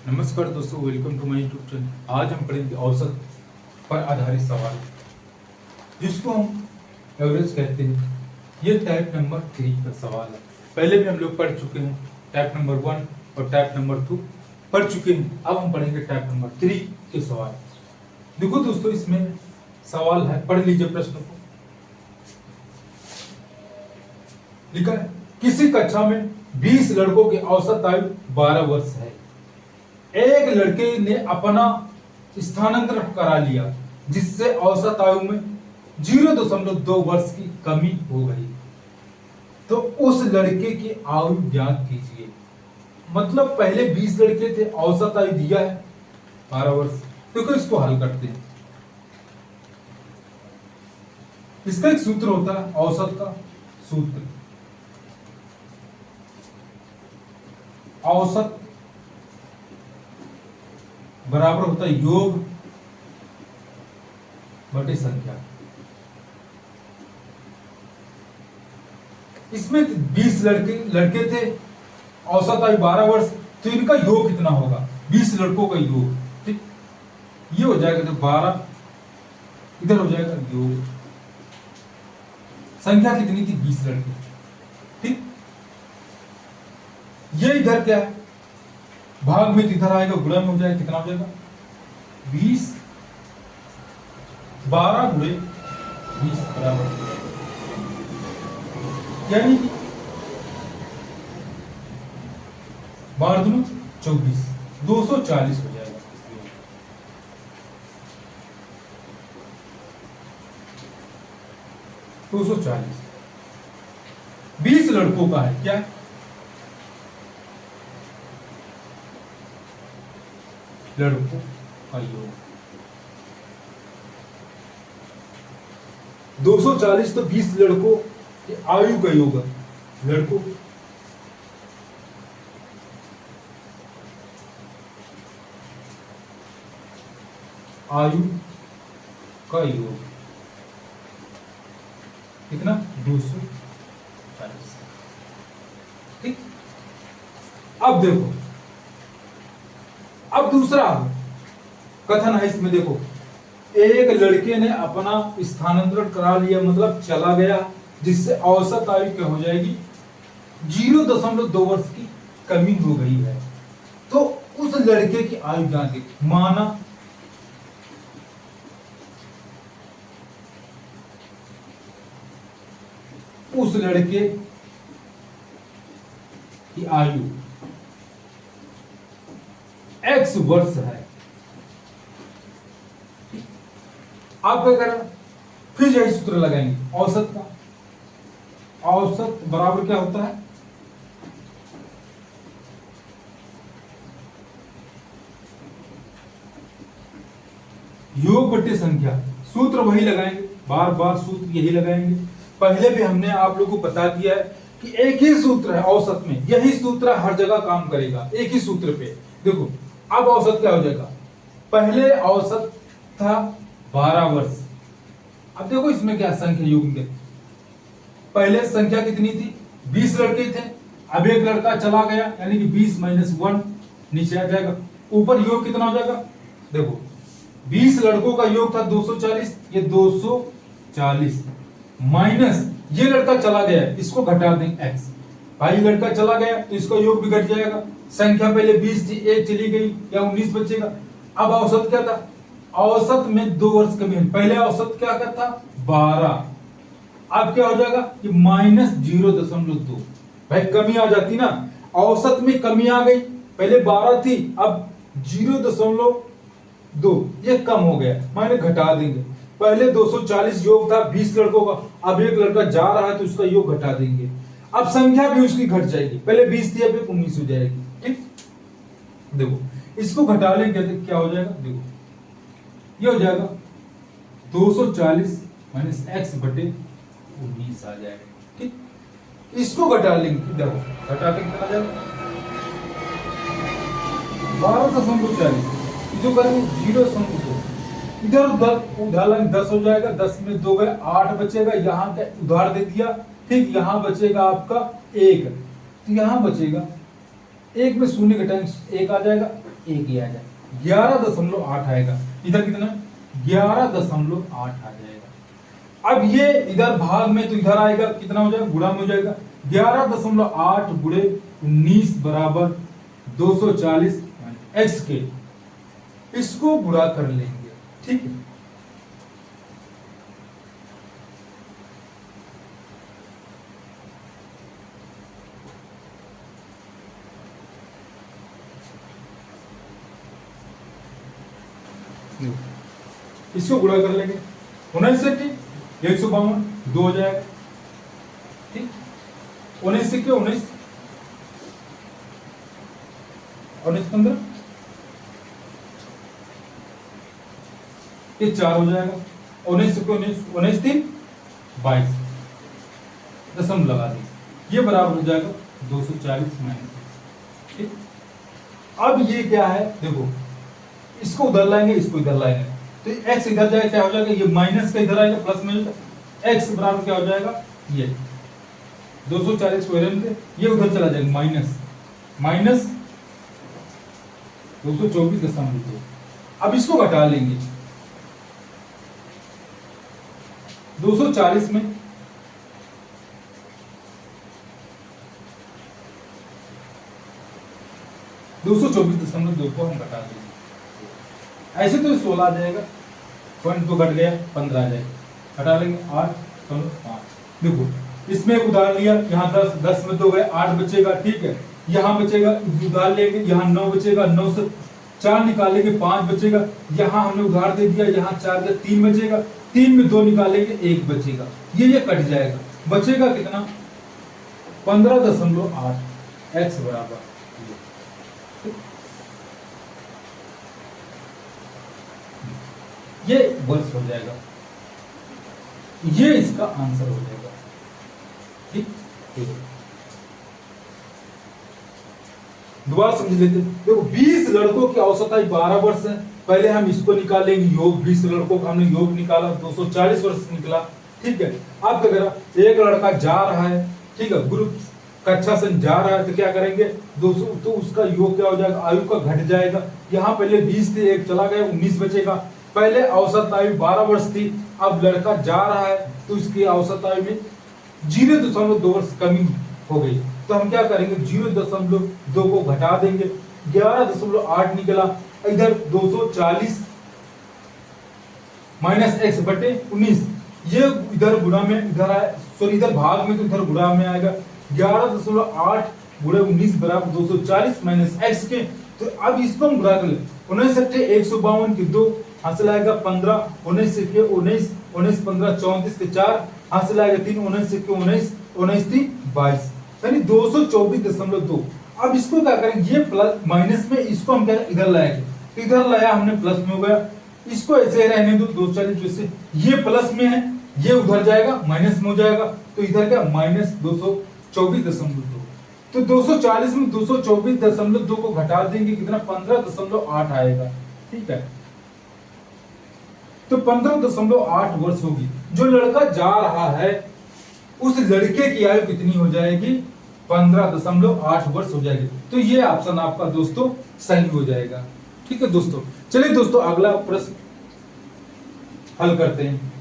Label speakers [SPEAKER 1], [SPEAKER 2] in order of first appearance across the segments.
[SPEAKER 1] नमस्कार दोस्तों, welcome to my YouTube channel. आज हम पढ़ेंगे औसत पर आधारित सवाल, जिसको हम एवरेज कहते हैं। ये टाइप नंबर 3 का सवाल है। पहले भी हम लोग पढ़ चुके हैं, टाइप नंबर 1 और टाइप नंबर 2 पढ़ चुके हैं। अब हम पढ़ेंगे टाइप नंबर 3 के सवाल। देखो दोस्तों, इसमें सवाल है, पढ़ लीजिए प्रश्न को। लिखा है, किसी कक्षा में 20 लड़कों की औसत आयु 12 वर्ष है। एक लड़के ने अपना स्थानांतरण करा लिया, जिससे औसत आयु में 0.2 वर्ष की कमी हो गई। तो उस लड़के की आयु ज्ञात कीजिए। मतलब पहले 20 लड़के थे, औसत आयु दिया है 12 वर्ष। देखो इसको हल करते हैं। इसका एक सूत्र होता है, औसत का सूत्र। औसत बराबर होता है योग बटे संख्या। इसमें 20 लड़के थे, औसत आयु 12 वर्ष। तो इनका योग कितना होगा? 20 लड़कों का योग, ठीक। ये हो जाएगा, तो 12 इधर हो जाएगा योग। संख्या कितनी थी? 20 लड़के, ठीक। ये इधर क्या है? भाग में इधर आएगा, गुणा में हो जाएगा। कितना हो जाएगा? 20 12 गुणे 20 बराबर, यानी 12 दूनी 24, 240 हो जाएगा। 240 20 लड़कों का है। क्या? लड़कों का योग 240, तो 20 लड़कों की आयु का योग है। लड़कों आयु का योग कितना? 240, ठीक। अब देखो, अब दूसरा कथन है इसमें। देखो, एक लड़के ने अपना स्थानांतरण करा लिया, मतलब चला गया, जिससे औसत आयु क्या हो जाएगी? 0.2 वर्ष की कमी हो गई है। तो उस लड़के की आयु ज्ञात की। माना उस लड़के की आयु x वर्ष है। आप क्या करें? फिर यही सूत्र लगाएंगे औसत का। औसत बराबर क्या होता है? योग बटे संख्या। सूत्र वही लगाएंगे, बार बार सूत्र यही लगाएंगे। पहले भी हमने आप लोगों को बता दिया है कि एक ही सूत्र है औसत में, यही सूत्र हर जगह काम करेगा, एक ही सूत्र पे। देखो, अब औसत क्या हो जाएगा? पहले औसत था 12 वर्ष। अब देखो इसमें क्या संख्या योग के, पहले संख्या कितनी थी? 20 लड़के थे। अब एक लड़का चला गया, यानी कि 20 - 1 नीचे आ जाएगा। ऊपर योग कितना हो जाएगा? देखो, 20 लड़कों का योग था 240, ये 240 माइनस ये लड़का चला गया, इसको घटा देंगे x। भाई लड़का चला गया तो इसका योग भी घट जाएगा। संख्या पहले 20 थी, एक चली गई, या 19 बचेगा। अब औसत क्या था? औसत में 2 वर्ष कमी है। पहले औसत क्या था? 12। अब क्या हो जाएगा? कि -0.2। भाई कमी आ जाती ना, औसत में कमी आ गई। पहले 12 थी, अब 0.2, ये कम हो गया, माने घटा देंगे। पहले 240 योग था 20 लड़कों का, अब एक लड़का जा रहा है तो उसका योग घटा देंगे। अब संख्या भी उसकी घट जाएगी, पहले 20 थी, अब 19 हो जाएगी, ठीक। देखो इसको घटा लेंगे तो क्या हो जाएगा? देखो ये हो जाएगा 240 माइनस x बटे 19 आ जाएगा, ठीक। इसको घटा लेंगे, देखो घटा के कितना आ जाएगा? 12.40। जो करेंगे 0.2, इधर उधर 10 हो जाएगा, 10 में 2 गए, 8 बचेगा। यहाँ का उधार दे दिया, ठीक। यहाँ बचेगा आपका 1, तो यहाँ बचेगा 1 में शून्य घटाएंगे 1 आ जाएगा। एक ही आ जाए, 11.8 आएगा। इधर कितना, 11.8 आ जाएगा। अब ये इधर भाग में तो इधर आएगा, कितना हो जाएगा, गुणा में हो जाएगा। 11.8 गुणे 19 बराबर 240 एक्स के, इसको गुणा कर लेंगे, ठीक है। इसको गुणा कर लेंगे, 19 से 152 2 हो जाएगा, ठीक। 19 से 19 15 ये 4 हो जाएगा। 19 से 19 3 22 दशमलव लगा देंगे, ये बराबर हो जाएगा 240 माइनस, ठीक। अब ये क्या है, देखो इसको उधर लाएंगे, इसको इधर लाएंगे, तो x इधर जाएगा, क्या हो जाएगा, ये माइनस का इधर आएगा, प्लस में x बराबर क्या हो जाएगा, ये 240 को ये उधर चला जाएगा, माइनस 224.2। अब इसको घटा लेंगे, 240 में 224.2 को हम घटा देंगे, ऐसे तो 16 आ जाएगा, पॉइंट 2 घट गया 15 आ जाएगा, हटा लेंगे 8.5। देखो इसमें एक उदाहरण लिया, यहाँ 10 में 2 गए 8 बचेगा, ठीक है। यहाँ बचेगा, उधार लेंगे, यहाँ 9 बचेगा, 9 से 4 निकालेंगे 5 बचेगा, यहाँ हमने उधार दे दिया, यहाँ 4 का 3 बचेगा, 3 में 2 निकालेंगे 1 बचेगा, ये कट जाएगा, बचेगा कितना, 15.8 एक्स बराबर, ये वर्ष हो जाएगा, ये इसका आंसर हो जाएगा, ठीक। दोबारा समझ लेते हैं, देखो 20 लड़कों की औसत आयु 12 वर्ष है, पहले हम इसको निकालेंगे योग, 20 लड़कों का हमने योग निकाला 240 वर्ष निकला, ठीक है। अब क्या करा, एक लड़का जा रहा है, ठीक है, ग्रुप कक्षा से जा रहा है, तो क्या करेंगे 200, तो उसका योग क्या हो जाएगा, आयु का घट जाएगा, यहाँ पहले 20 थे, एक चला गया 19 बचेगा, पहले औसत आयु 12 वर्ष थी, अब लड़का जा रहा है तो उसकी औसत आयु में 0.2 वर्ष कमी हो गई, तो हम क्या करेंगे 0.2 को घटा देंगे, 11.8 निकला, इधर 240 माइनस एक्स बटे 19, ये इधर गुणा में इधर आए, सॉरी इधर भाग में तो इधर गुणा में आएगा, 11.8 गुणे 19 बराबर 240 माइनस एक्स के, तो अब इसको हम गुणा कर ले, 19 से 152 की 2 हासिल आएगा 15, 19 से 19 19 15 34 के 4 हासिल आएगा 3, 19 से 19 19 3 22, यानी 224.2। अब इसको क्या करेंगे, ये प्लस माइनस में इसको हम क्या इधर लाएंगे, तो इधर लाया हमने प्लस में हो गया, इसको ऐसे रहने दो 240, जैसे ये प्लस में है, ये उधर जाएगा माइनस में हो जाएगा, तो इधर क्या माइनस 224.2, तो 240 में 224.2 को घटा देंगे, कितना 15.8 आएगा, ठीक है। तो 15.8 वर्ष होगी, जो लड़का जा रहा है उस लड़के की आयु कितनी हो जाएगी, 15.8 वर्ष हो जाएगी, तो ये ऑप्शन आपका दोस्तों सही हो जाएगा, ठीक है दोस्तों। चलिए दोस्तों अगला प्रश्न हल करते हैं।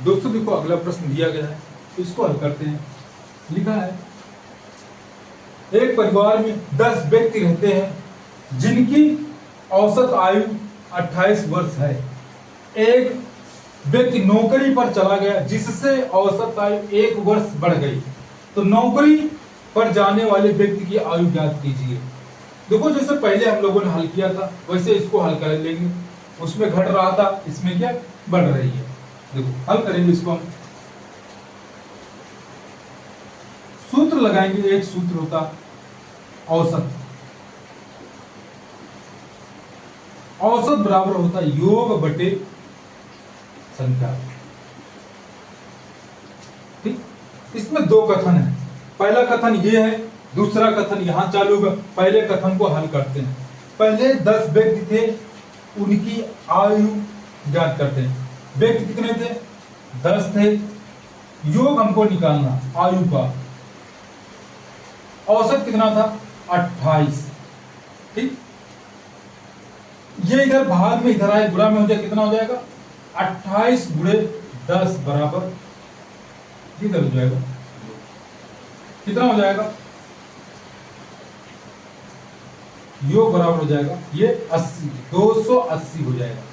[SPEAKER 1] दोस्तों देखो अगला प्रश्न दिया गया है, इसको हल करते हैं। लिखा है, एक परिवार में 10 व्यक्ति रहते हैं जिनकी औसत आयु 28 वर्ष है। एक व्यक्ति नौकरी पर चला गया जिससे औसत आयु 1 वर्ष बढ़ गई, तो नौकरी पर जाने वाले व्यक्ति की आयु ज्ञात कीजिए। देखो जैसे पहले हम लोगों ने हल किया था वैसे इसको हल कर लेंगे, उसमें घट रहा था, इसमें क्या बढ़ रही है। देखो हल करेंगे इसको हम, सूत्र लगाएंगे, एक सूत्र होता औसत, औसत बराबर होता योग बटे संख्या, ठीक। इसमें 2 कथन है, पहला कथन ये है, दूसरा कथन यहां चालू होगा। पहले कथन को हल करते हैं। पहले 10 व्यक्ति थे, उनकी आयु ज्ञात करते हैं। व्यक्ति कितने थे, 10 थे, योग हमको निकालना आयु का। औसत कितना था 28। ठीक, ये इधर भाग में इधर आए गुणा में हो जाए, कितना हो जाएगा 28 गुणे 10 बराबर इधर हो जाएगा, कितना हो जाएगा योग बराबर हो जाएगा ये 80, 280 हो जाएगा।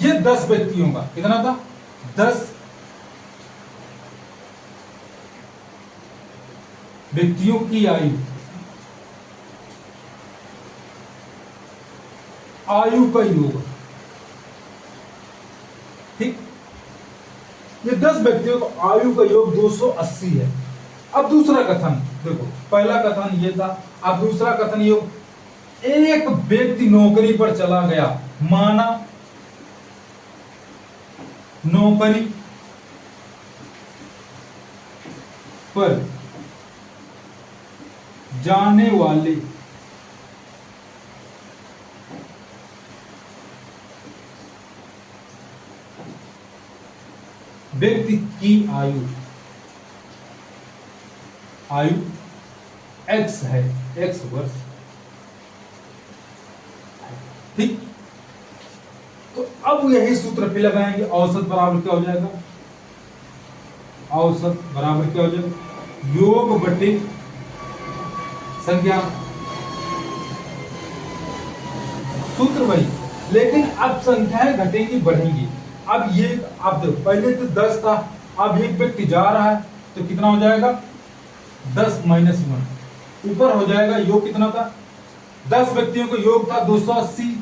[SPEAKER 1] ये 10 व्यक्तियों का कितना था 10 व्यक्तियों की आयु, आयु का योग। ठीक, ये 10 व्यक्तियों का आयु का योग 280 है। अब दूसरा कथन देखो, पहला कथन ये था, अब दूसरा कथन ये, एक व्यक्ति नौकरी पर चला गया, माना नौकरी पर जाने वाले व्यक्ति की आयु x है, x वर्ष। ठीक, तो अब यही सूत्र पे लगाएंगे, औसत बराबर क्या हो जाएगा, औसत बराबर क्या हो जाएगा योग बटे संख्या, सूत्र वही, लेकिन अब संख्याएं घटेंगी बढ़ेंगी। अब ये आप देखो, पहले तो 10 था, अब एक व्यक्ति जा रहा है तो कितना हो जाएगा 10 माइनस 1, ऊपर हो जाएगा योग कितना था 10 व्यक्तियों का योग था 280।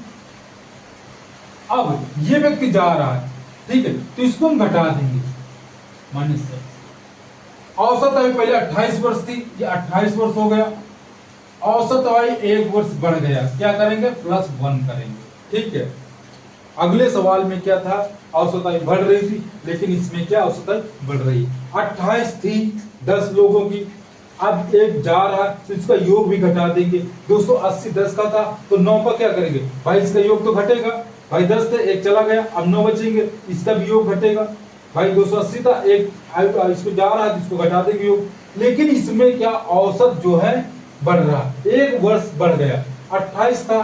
[SPEAKER 1] अब ये व्यक्ति जा रहा है, ठीक है, तो इसको हम घटा देंगे माइनस से। औसत आयु पहले 28 वर्ष थी, ये 28 वर्ष हो गया। औसत आयु 1 वर्ष बढ़ गया, क्या करेंगे +1 करेंगे। ठीक है, अगले सवाल में क्या था, औसत आयु बढ़ रही थी, लेकिन इसमें क्या औसत आयु बढ़ रही है, 28 थी 10 लोगों की, अब एक जा रहा है तो इसका योग भी घटा देंगे। 280 10 का था तो 9 का क्या करेंगे भाई, इसका योग तो घटेगा भाई, 10 थे एक चला गया, अब 9 बचेंगे, इसका भी योग घटेगा भाई। 280 था, एक इसको जा रहा है, इसको घटा देंगे योग। लेकिन इसमें क्या औसत जो है बढ़ रहा, 1 वर्ष बढ़ गया, 28 था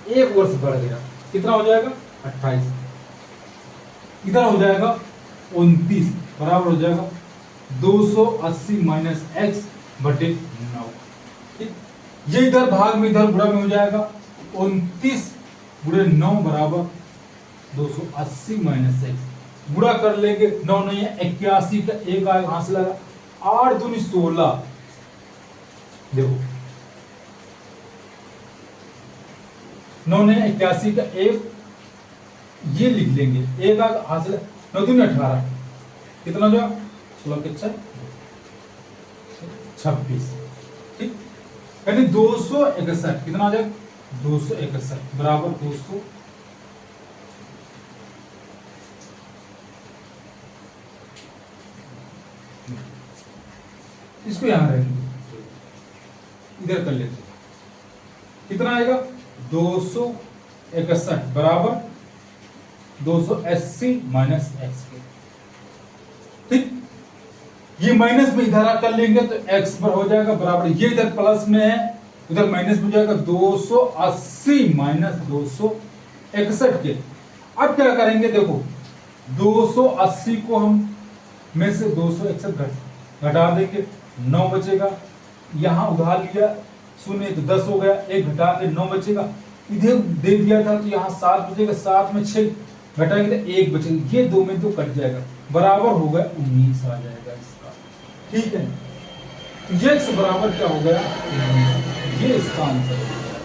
[SPEAKER 1] 1 वर्ष बढ़ गया, कितना हो जाएगा 28, इधर हो जाएगा 29 बराबर हो जाएगा 280 माइनस x बटे 9। ठीक, ये इधर भाग में इधर गुणा में हो जाएगा 29 गुणे 9 बराबर 280 माइनस x, गुणा कर लेंगे 9 नहीं है 81 का एक आएगा, हाथ से लगा 8 दूनी 16, देखो 9 नहीं 81 का एक, ये लिख लेंगे एक आएगा, हाथ से 9 दूनी 18, कितना जो 16 के 26। ठीक, यानी 261, कितना आ जाएगा 261 बराबर 200, इसको यहां रहेंगे, इधर कर लेते, कितना आएगा 261 बराबर 280 माइनस x के। ठीक, ये माइनस में इधर कर लेंगे तो x पर हो जाएगा बराबर, ये इधर प्लस में है उधर माइनस में हो जाएगा 280 माइनस 261 के। अब क्या करेंगे देखो, 280 को हम में से 261 घटा देंगे, 9 बचेगा, यहां उधार लिया शून्य तो 10 हो गया, एक घटा के 9 बचेगा, इधर दे दिया था तो यहाँ 7 बचेगा, 7 में 6 घटाएंगे तो 1 बचेगा, ये 2 में तो कट जाएगा, बराबर हो गया 19 आ जाएगा इसका। ठीक है, तो ये x बराबर क्या हो गया 19, ये इसका आंसर हो जाएगा,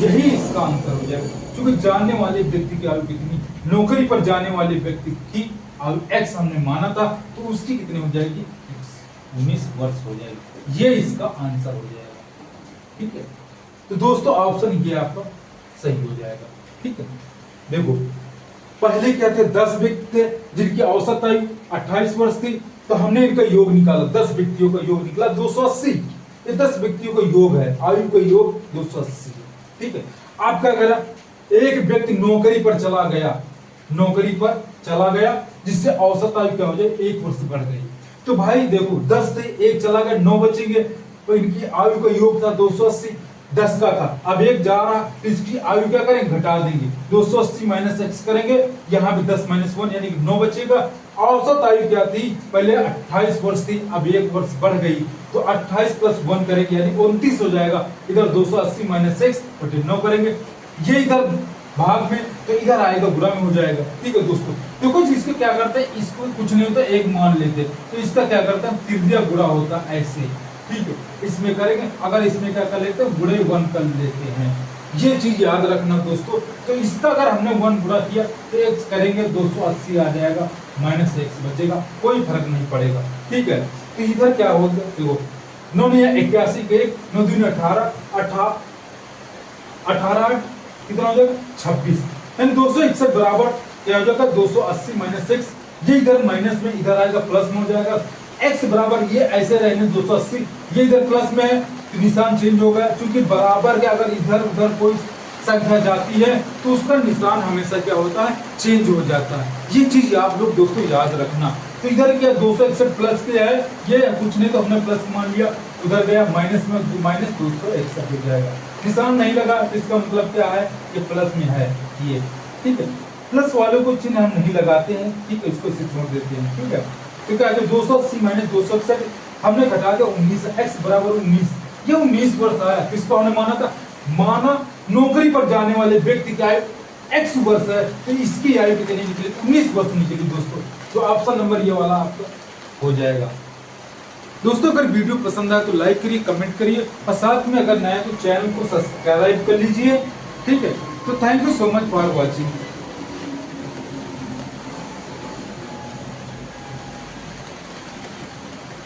[SPEAKER 1] यही इसका आंसर हो जाएगा। क्योंकि जानने वाले व्यक्ति की आयु कितनी, नौकरी पर जाने वाले व्यक्ति की आयु x हमने माना था, तो उसकी कितनी हो जाएगी 19 वर्ष हो जाएगी, ये इसका आंसर हो जाएगा। ठीक है, तो दोस्तों ऑप्शन ये आपका सही हो जाएगा। ठीक है, देखो पहले क्या थे 10 व्यक्ति थे जिनकी औसत आयु 28 वर्ष थी, तो हमने इनका योग निकाला, 10 व्यक्तियों का योग निकला 280, ये 10 व्यक्तियों का योग है, आयु का योग 280। ठीक है, आप क्या करा, एक व्यक्ति नौकरी पर चला गया, नौकरी पर चला गया, जिससे औसत आयु क्या हो जाए, 1 वर्ष बढ़ गई। तो भाई देखो 10 थे, 1 चला गया, 9 बचेंगे। तो इनकी आयु का योग था 280, 10 का था, अब 1 जा रहा, तो इसकी आयु क्या करेंगे, घटा देंगे, 280 माइनस x करेंगे, यहाँ भी 10 माइनस 1 यानी 9 बचेगा। औसत आयु क्या थी, पहले 28 वर्ष थी, अब 1 वर्ष बढ़ गई, तो 28 प्लस 1 करेंगे यानी 29 हो जाएगा। इधर 280 माइनस x बटे 9 करेंगे, ये इधर भाग में, तो इधर आएगा गुणा में हो जाएगा। ठीक है दोस्तों, देखो जी इसको क्या करते हैं, इसको कुछ नहीं होता, 1 मान लेते, तो इसका क्या करते हैं, तृतीय गुणा होता है ऐसे। ठीक है, इसमें करेंगे, अगर इसमें क्या कर लेते हैं, गुणे 1 कर लेते हैं, ये चीज याद रखना दोस्तों। तो इसका अगर हमने 1 गुणा किया तो x करेंगे 280 आ जाएगा, माइनस x बचेगा, कोई फर्क नहीं पड़ेगा। ठीक है, तो इधर क्या होगा, देखो 9 ने 81 के 1, 9 दूनी 18, 18 कितना हो जाएगा, 26, यानी 261 बराबर क्या हो जाएगा, 280 माइनस x, ये इधर माइनस में, इधर आएगा प्लस में हो जाएगा। x बराबर ये ऐसे रहने 280, ये इधर प्लस में है तो निशान चेंज हो गया, क्योंकि बराबर के अगर इधर उधर कोई संख्या जाती है तो उसका निशान हमेशा क्या होता है, चेंज हो जाता है। ये चीज आप लोग दोस्तों याद रखना। तो इधर क्या 261 प्लस क्या है, ये कुछ नहीं तो हमने प्लस मान लिया, उधर गया माइनस में, माइनस 261 हो जाएगा, निशान नहीं लगा, इसका मतलब क्या है, ये प्लस में है ये। ठीक है, प्लस वालों को चिन्ह हम नहीं लगाते हैं, ठीक है, इसको इसे छोड़ देते हैं। ठीक है, तो क्या है, 280 माइनस 261 हमने घटा दिया 19, x बराबर 19, ये 19 वर्ष आया, किसको हमने माना था, माना नौकरी पर जाने वाले व्यक्ति का आयु x वर्ष है, तो इसकी आयु कितनी निकली, 19 वर्ष निकली दोस्तों। तो ऑप्शन नंबर ये वाला आपका हो जाएगा। दोस्तों अगर वीडियो पसंद आए तो लाइक करिए, कमेंट करिए, और साथ में अगर नया तो चैनल को सब्सक्राइब कर लीजिए। ठीक है, तो thank you so much for watching.